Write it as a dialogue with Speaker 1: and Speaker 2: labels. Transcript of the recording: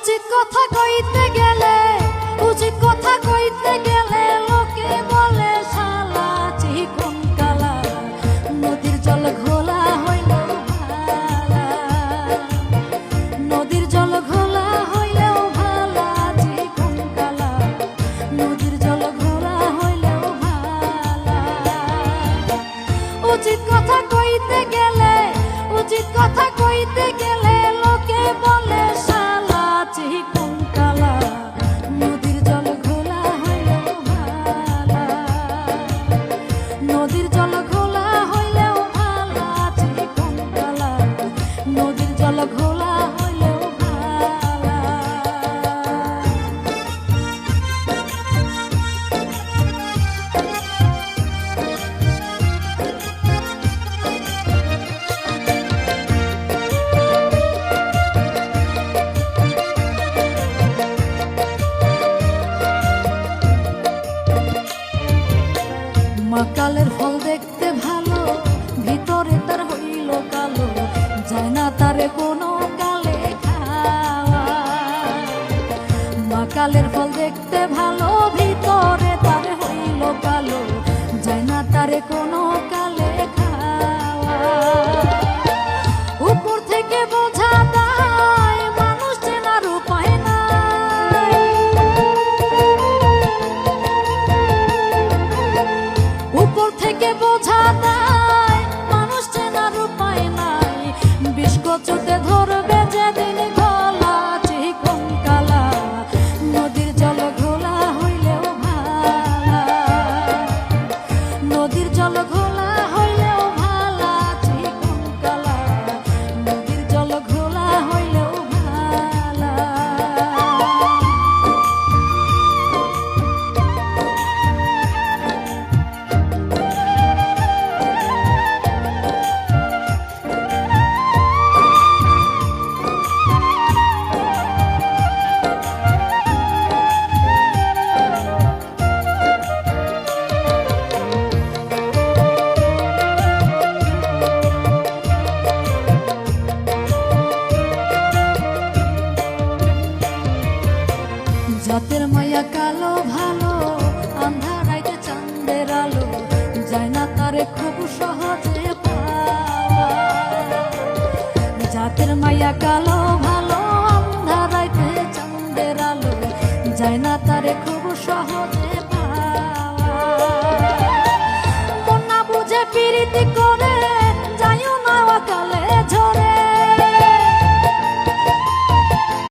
Speaker 1: উচিত কথা কইতে গেলে উচিত কথা কইতে গেলে লোকে বলে শালা চিকন কালা নদীর জল ঘোলা হইল ভালা নদীর জল ঘোলা হইলেও ভালা চিকন কালা নদীর জল ঘোলা হইলেও ভালা উচিত কথা কইতে গেলে উচিত কথা কইতে গেলে লোকে বলে শালা চিকন কালা নদীর জল ঘোলা হইলেও ভালা নদীর জল ঘোলা হইলেও ভালা চিকন কালা নদীর জল ঘোলা হইলেও ভালা মাকালের ফল দেখতে ভালো ভিতরে তার হইল কালো যায় না তারে কোনো কালে খাওয়া মাকালের ফল দেখতে ভালো ভিতরে তার হইল কালো যায় না তারে কোনো